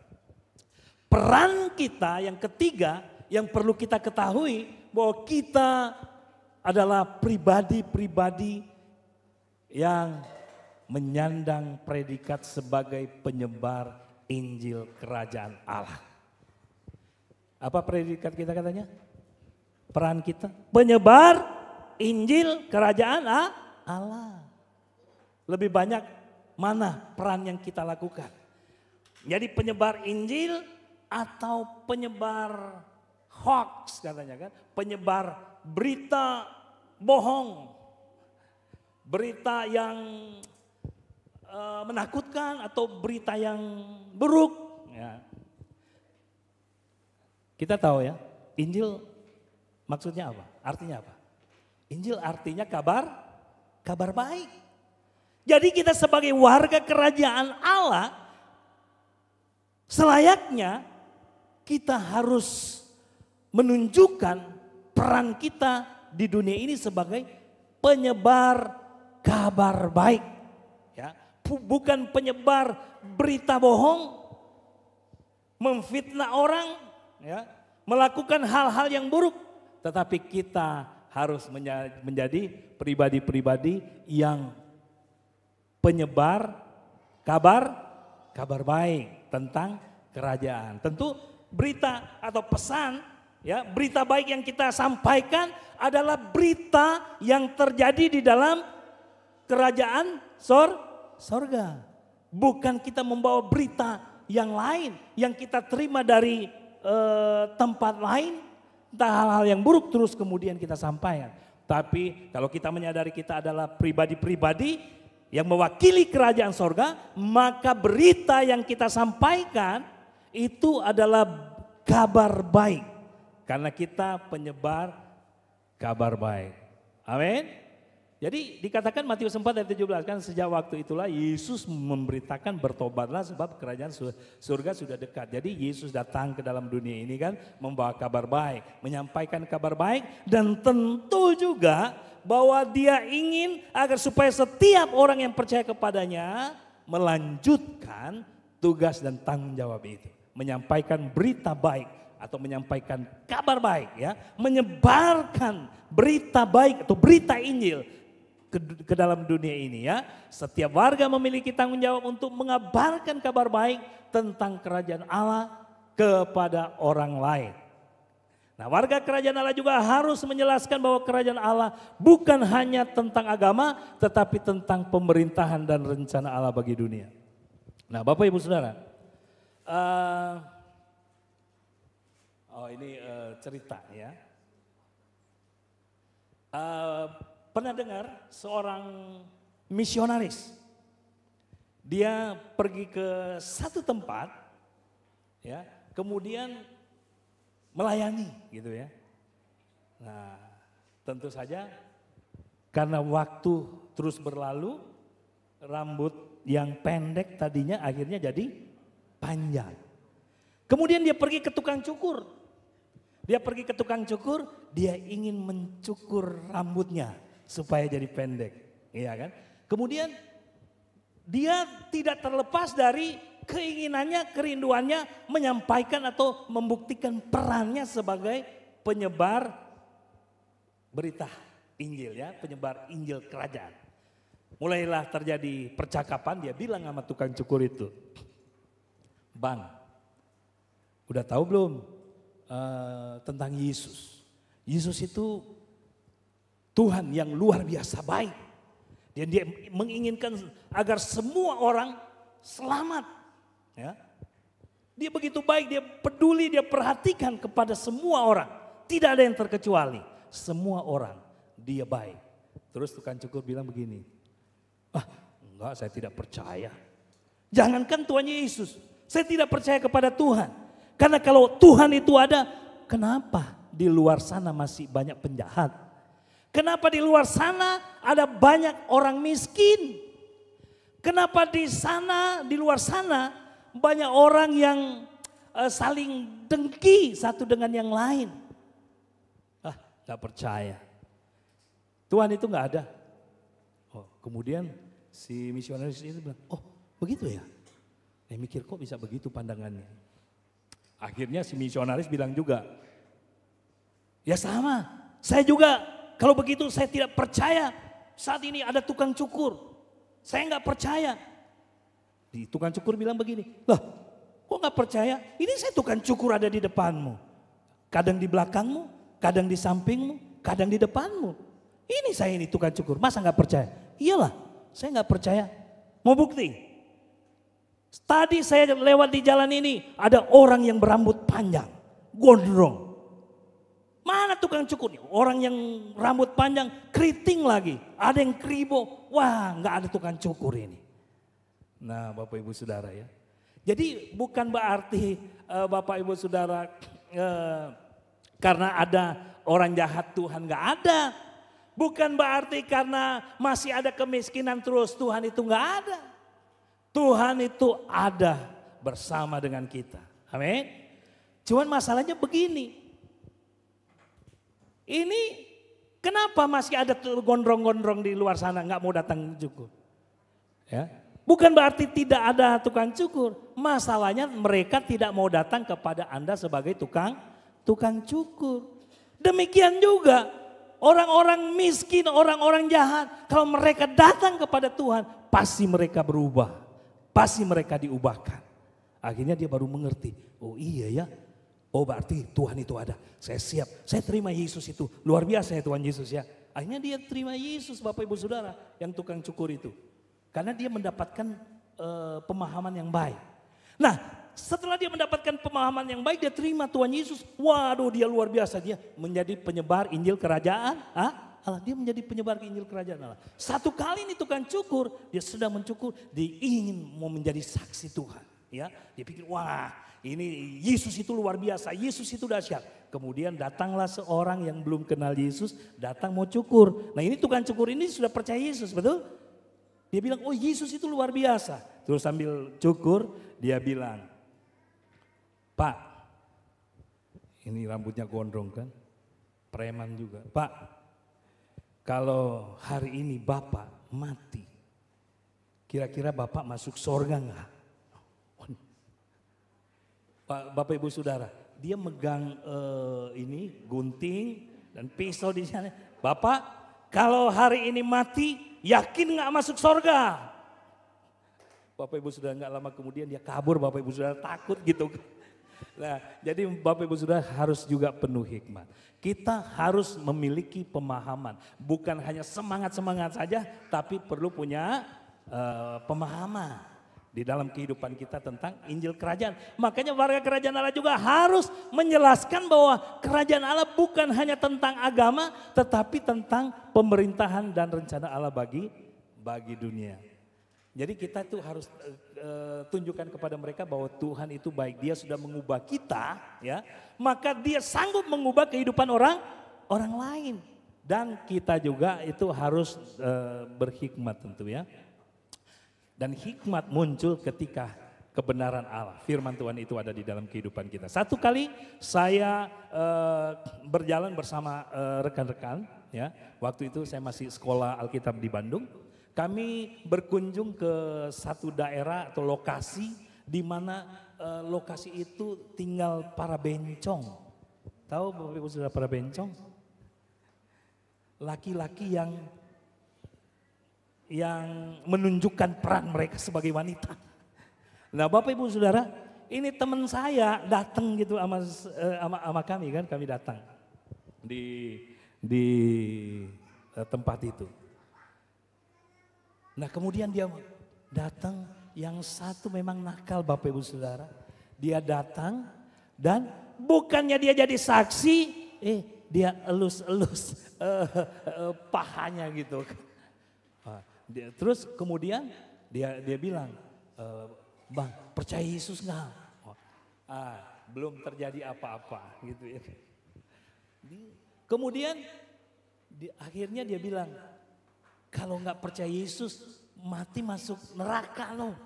peran kita yang ketiga yang perlu kita ketahui bahwa kita adalah pribadi-pribadi yang menyandang predikat sebagai penyebar Injil kerajaan Allah. Apa predikat kita katanya? Peran kita penyebar Injil kerajaan Allah. Lebih banyak mana peran yang kita lakukan? Jadi penyebar Injil atau penyebar hoax katanya kan? Penyebar berita bohong. Berita yang menakutkan atau berita yang buruk. Ya. Kita tahu ya, Injil maksudnya apa? Artinya apa? Injil artinya kabar baik. Jadi kita sebagai warga kerajaan Allah, selayaknya kita harus menunjukkan peran kita di dunia ini sebagai penyebar kabar baik. Ya, bukan penyebar berita bohong, memfitnah orang, ya, melakukan hal-hal yang buruk. Tetapi kita harus menjadi pribadi-pribadi yang penyebar kabar baik tentang kerajaan. Tentu berita atau pesan, ya, berita baik yang kita sampaikan adalah berita yang terjadi di dalam kerajaan sorga. Bukan kita membawa berita yang lain yang kita terima dari tempat lain, entah hal-hal yang buruk terus kemudian kita sampaikan. Tapi kalau kita menyadari kita adalah pribadi-pribadi yang mewakili kerajaan sorga, maka berita yang kita sampaikan itu adalah kabar baik. Karena kita penyebar kabar baik. Amin. Jadi dikatakan Matius 4 ayat 17 kan, sejak waktu itulah Yesus memberitakan bertobatlah sebab kerajaan surga sudah dekat. Jadi Yesus datang ke dalam dunia ini kan membawa kabar baik, menyampaikan kabar baik, dan tentu juga bahwa dia ingin agar supaya setiap orang yang percaya kepadanya melanjutkan tugas dan tanggung jawab itu. Menyampaikan berita baik atau menyampaikan kabar baik, ya, menyebarkan berita baik atau berita Injil ke dalam dunia ini, ya. Setiap warga memiliki tanggung jawab untuk mengabarkan kabar baik tentang kerajaan Allah kepada orang lain. Nah, warga kerajaan Allah juga harus menjelaskan bahwa kerajaan Allah bukan hanya tentang agama, tetapi tentang pemerintahan dan rencana Allah bagi dunia. Nah, Bapak Ibu Saudara, ini cerita, ya. Pernah dengar seorang misionaris, dia pergi ke satu tempat, ya, kemudian melayani gitu ya. Nah, tentu saja karena waktu terus berlalu, rambut yang pendek tadinya akhirnya jadi panjang. Kemudian dia pergi ke tukang cukur. Dia pergi ke tukang cukur, dia ingin mencukur rambutnya supaya jadi pendek, iya kan? Kemudian dia tidak terlepas dari keinginannya, kerinduannya menyampaikan atau membuktikan perannya sebagai penyebar berita Injil, ya, penyebar Injil kerajaan. Mulailah terjadi percakapan, dia bilang sama tukang cukur itu, "Bang, udah tahu belum tentang Yesus? Yesus itu Tuhan yang luar biasa baik. Dan dia menginginkan agar semua orang selamat. Ya. Dia begitu baik, dia peduli, dia perhatikan kepada semua orang. Tidak ada yang terkecuali. Semua orang dia baik." Terus tukang cukur bilang begini, enggak, saya tidak percaya. Jangankan Tuhan Yesus, saya tidak percaya kepada Tuhan. Karena kalau Tuhan itu ada, kenapa di luar sana masih banyak penjahat? Kenapa di luar sana ada banyak orang miskin? Kenapa di sana, di luar sana banyak orang yang saling dengki satu dengan yang lain? Gak percaya. Tuhan itu gak ada. Oh, kemudian si misionaris itu bilang, oh begitu ya? Saya mikir kok bisa begitu pandangannya. Akhirnya si misionaris bilang juga, ya sama, saya juga kalau begitu saya tidak percaya saat ini ada tukang cukur. Saya nggak percaya. Di tukang cukur bilang begini, lah kok nggak percaya? Ini saya tukang cukur ada di depanmu. Kadang di belakangmu, kadang di sampingmu, kadang di depanmu. Ini saya ini tukang cukur, masa nggak percaya? Iyalah, saya nggak percaya. Mau bukti? Tadi saya lewat di jalan ini, ada orang yang berambut panjang, gondrong. Mana tukang cukurnya? Orang yang rambut panjang, keriting lagi. Ada yang kribo, wah nggak ada tukang cukur ini. Nah Bapak Ibu Saudara ya. Jadi bukan berarti Bapak Ibu Saudara karena ada orang jahat Tuhan nggak ada. Bukan berarti karena masih ada kemiskinan terus Tuhan itu nggak ada. Tuhan itu ada bersama dengan kita. Amin. Cuman masalahnya begini. Ini kenapa masih ada gondrong-gondrong di luar sana nggak mau datang cukur? Ya. Bukan berarti tidak ada tukang cukur. Masalahnya mereka tidak mau datang kepada Anda sebagai tukang cukur. Demikian juga orang-orang miskin, orang-orang jahat. Kalau mereka datang kepada Tuhan, pasti mereka berubah. Pasti mereka diubahkan. Akhirnya dia baru mengerti. Oh iya ya. Oh berarti Tuhan itu ada. Saya siap. Saya terima Yesus itu. Luar biasa ya Tuhan Yesus ya. Akhirnya dia terima Yesus Bapak Ibu Saudara. Yang tukang cukur itu. Karena dia mendapatkan pemahaman yang baik. Nah setelah dia mendapatkan pemahaman yang baik. Dia terima Tuhan Yesus. Waduh dia luar biasa. Dia menjadi penyebar Injil Kerajaan Allah. Dia menjadi penyebar Injil Kerajaan Allah. Satu kali ini tukang cukur. Dia sedang mencukur. Dia ingin mau menjadi saksi Tuhan. Ya, dia pikir wah ini Yesus itu luar biasa. Yesus itu dahsyat. Kemudian datanglah seorang yang belum kenal Yesus. Datang mau cukur. Nah ini tukang cukur ini sudah percaya Yesus betul? Dia bilang, oh Yesus itu luar biasa. Terus sambil cukur, dia bilang, Pak, ini rambutnya gondrong kan, preman juga. Pak, kalau hari ini Bapak mati, kira-kira Bapak masuk surga enggak? Bapak Ibu Saudara, dia megang ini gunting dan pisau di sana. Bapak, kalau hari ini mati, yakin nggak masuk surga? Bapak Ibu Saudara nggak lama kemudian dia kabur, Bapak Ibu Saudara takut gitu. Nah, jadi Bapak Ibu Saudara harus juga penuh hikmat. Kita harus memiliki pemahaman, bukan hanya semangat-semangat saja, tapi perlu punya pemahaman di dalam kehidupan kita tentang Injil Kerajaan. Makanya warga Kerajaan Allah juga harus menjelaskan bahwa Kerajaan Allah bukan hanya tentang agama, tetapi tentang pemerintahan dan rencana Allah bagi dunia. Jadi kita tuh harus tunjukkan kepada mereka bahwa Tuhan itu baik. Dia sudah mengubah kita, ya. Maka dia sanggup mengubah kehidupan orang lain. Dan kita juga itu harus berhikmat tentu ya. Dan hikmat muncul ketika kebenaran Allah. Firman Tuhan itu ada di dalam kehidupan kita. Satu kali saya berjalan bersama rekan-rekan, ya. Waktu itu saya masih sekolah Alkitab di Bandung. Kami berkunjung ke satu daerah atau lokasi di mana lokasi itu tinggal para bencong. Tahu Bapak Ibu Saudara para bencong? Laki-laki yang menunjukkan peran mereka sebagai wanita. Nah Bapak Ibu Saudara, ini teman saya datang gitu sama kami kan, kami datang di tempat itu. Nah kemudian dia datang, yang satu memang nakal Bapak Ibu Saudara. Dia datang dan bukannya dia jadi saksi, dia elus-elus pahanya gitu. Terus kemudian dia bilang, Bang percaya Yesus nggak? Belum terjadi apa-apa gitu ya. Kemudian akhirnya dia bilang, kalau nggak percaya Yesus mati masuk neraka loh.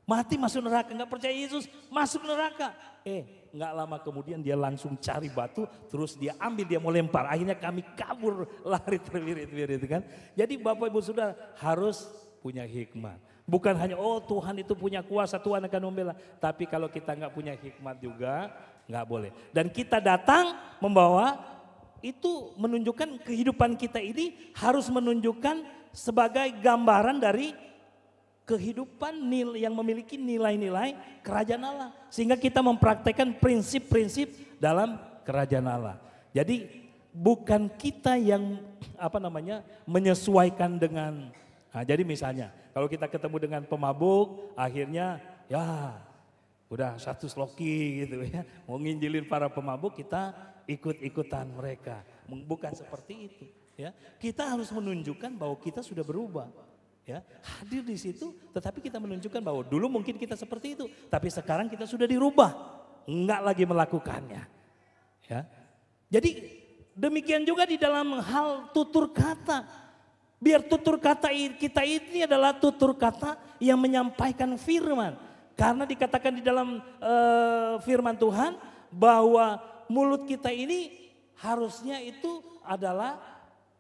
Mati masuk neraka, nggak percaya Yesus masuk neraka. nggak lama kemudian dia langsung cari batu, terus dia ambil, dia mau lempar. Akhirnya kami kabur, lari terwirit-wirit kan. Jadi Bapak Ibu Saudara harus punya hikmat. Bukan hanya Tuhan itu punya kuasa, Tuhan akan membela. Tapi kalau kita nggak punya hikmat juga nggak boleh. Dan kita datang membawa itu menunjukkan kehidupan kita ini harus menunjukkan sebagai gambaran dari kehidupan yang memiliki nilai-nilai kerajaan Allah. Sehingga kita mempraktekkan prinsip-prinsip dalam kerajaan Allah. Jadi bukan kita yang menyesuaikan dengan, jadi misalnya kalau kita ketemu dengan pemabuk akhirnya ya udah satu sloki gitu ya. Mau nginjilin para pemabuk kita ikut-ikutan mereka. Bukan seperti itu ya. Kita harus menunjukkan bahwa kita sudah berubah. Ya, hadir di situ, tetapi kita menunjukkan bahwa dulu mungkin kita seperti itu, tapi sekarang kita sudah dirubah, enggak lagi melakukannya. Ya, jadi demikian juga di dalam hal tutur kata, biar tutur kata kita ini adalah tutur kata yang menyampaikan firman, karena dikatakan di dalam firman Tuhan bahwa mulut kita ini harusnya itu adalah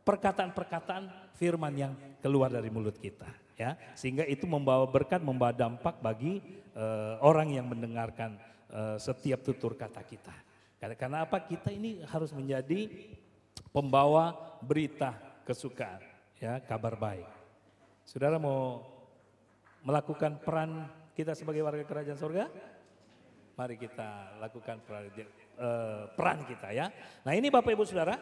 perkataan-perkataan firman yang keluar dari mulut kita, ya, sehingga itu membawa berkat, membawa dampak bagi orang yang mendengarkan setiap tutur kata kita. Karena apa? Kita ini harus menjadi pembawa berita kesukaan, ya, kabar baik. Saudara mau melakukan peran kita sebagai warga kerajaan surga? Mari kita lakukan peran kita, ya. Nah ini Bapak Ibu Saudara,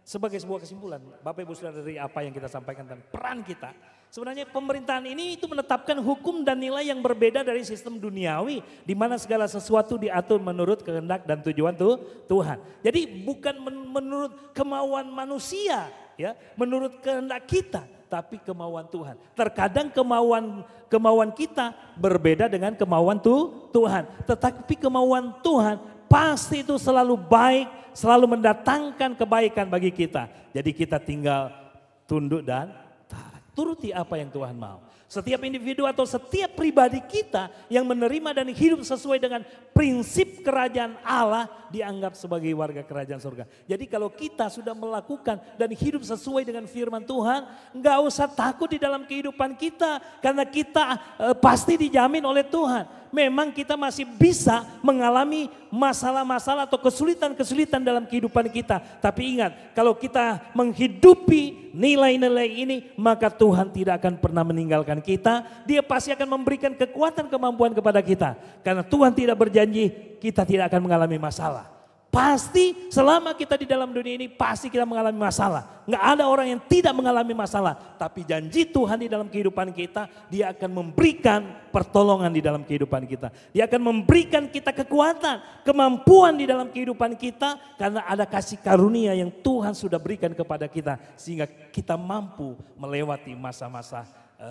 sebagai sebuah kesimpulan, Bapak Ibu Saudara, dari apa yang kita sampaikan tentang peran kita. Sebenarnya pemerintahan ini itu menetapkan hukum dan nilai yang berbeda dari sistem duniawi, di mana segala sesuatu diatur menurut kehendak dan tujuan Tuhan. Jadi bukan menurut kemauan manusia, ya, menurut kehendak kita, tapi kemauan Tuhan. Terkadang kemauan kita berbeda dengan kemauan Tuhan, tetapi kemauan Tuhan pasti itu selalu baik, selalu mendatangkan kebaikan bagi kita. Jadi kita tinggal tunduk dan taat, turuti apa yang Tuhan mau. Setiap individu atau setiap pribadi kita yang menerima dan hidup sesuai dengan prinsip kerajaan Allah dianggap sebagai warga kerajaan surga. Jadi kalau kita sudah melakukan dan hidup sesuai dengan firman Tuhan, nggak usah takut di dalam kehidupan kita, karena kita pasti dijamin oleh Tuhan. Memang kita masih bisa mengalami masalah-masalah atau kesulitan-kesulitan dalam kehidupan kita. Tapi ingat, kalau kita menghidupi nilai-nilai ini, maka Tuhan tidak akan pernah meninggalkan kita. Dia pasti akan memberikan kekuatan, kemampuan kepada kita. Karena Tuhan tidak berjanji kita tidak akan mengalami masalah. Pasti selama kita di dalam dunia ini pasti kita mengalami masalah. Nggak ada orang yang tidak mengalami masalah. Tapi janji Tuhan di dalam kehidupan kita, Dia akan memberikan pertolongan di dalam kehidupan kita. Dia akan memberikan kita kekuatan, kemampuan di dalam kehidupan kita. Karena ada kasih karunia yang Tuhan sudah berikan kepada kita. Sehingga kita mampu melewati masa-masa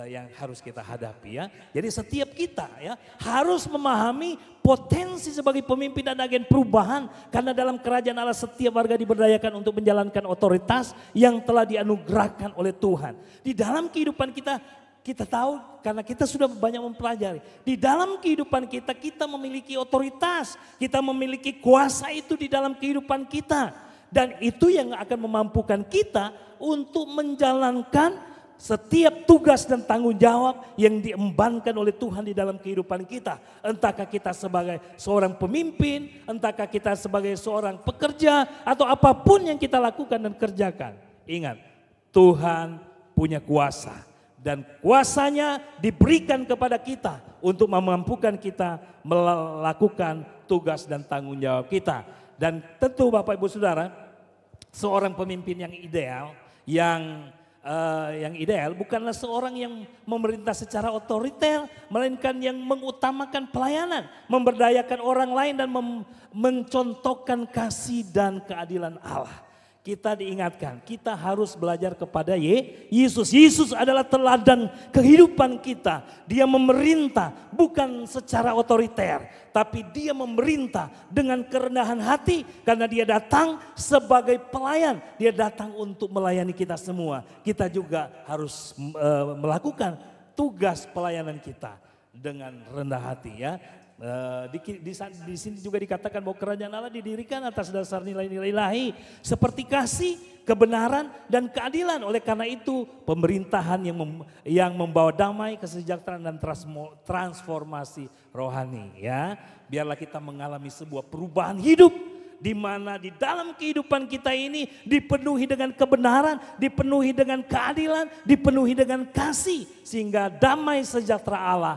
yang harus kita hadapi, ya. Jadi setiap kita, ya, harus memahami potensi sebagai pemimpin dan agen perubahan, karena dalam kerajaan Allah setiap warga diberdayakan untuk menjalankan otoritas yang telah dianugerahkan oleh Tuhan. Di dalam kehidupan kita, kita tahu karena kita sudah banyak mempelajari. Di dalam kehidupan kita, kita memiliki otoritas, kita memiliki kuasa itu di dalam kehidupan kita. Dan itu yang akan memampukan kita untuk menjalankan setiap tugas dan tanggung jawab yang diembankan oleh Tuhan di dalam kehidupan kita. Entahkah kita sebagai seorang pemimpin, entahkah kita sebagai seorang pekerja, atau apapun yang kita lakukan dan kerjakan. Ingat, Tuhan punya kuasa. Dan kuasanya diberikan kepada kita untuk memampukan kita melakukan tugas dan tanggung jawab kita. Dan tentu Bapak Ibu Saudara, seorang pemimpin yang ideal, yang ideal bukanlah seorang yang memerintah secara otoriter, melainkan yang mengutamakan pelayanan, memberdayakan orang lain dan mencontohkan kasih dan keadilan Allah. Kita diingatkan, kita harus belajar kepada Yesus. Yesus adalah teladan kehidupan kita. Dia memerintah bukan secara otoriter, tapi dia memerintah dengan kerendahan hati karena dia datang sebagai pelayan. Dia datang untuk melayani kita semua. Kita juga harus melakukan tugas pelayanan kita dengan rendah hati, ya. Di sini juga dikatakan bahwa kerajaan Allah didirikan atas dasar nilai-nilai ilahi seperti kasih, kebenaran, dan keadilan. Oleh karena itu pemerintahan yang membawa damai, kesejahteraan, dan transformasi rohani. Ya, biarlah kita mengalami sebuah perubahan hidup di mana di dalam kehidupan kita ini dipenuhi dengan kebenaran, dipenuhi dengan keadilan, dipenuhi dengan kasih, sehingga damai sejahtera Allah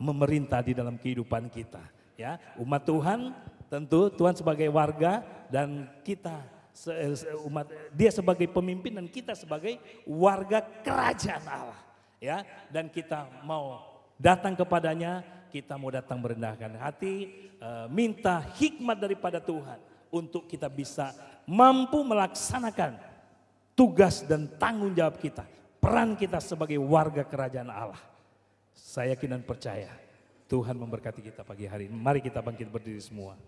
memerintah di dalam kehidupan kita. Ya, umat Tuhan, tentu Tuhan sebagai warga dan kita umat, Dia sebagai pemimpin dan kita sebagai warga kerajaan Allah. Ya, dan kita mau datang kepadanya, kita mau datang merendahkan hati, minta hikmat daripada Tuhan untuk kita bisa mampu melaksanakan tugas dan tanggung jawab kita, peran kita sebagai warga kerajaan Allah. Saya yakin dan percaya Tuhan memberkati kita pagi hari ini. Mari kita bangkit berdiri semua.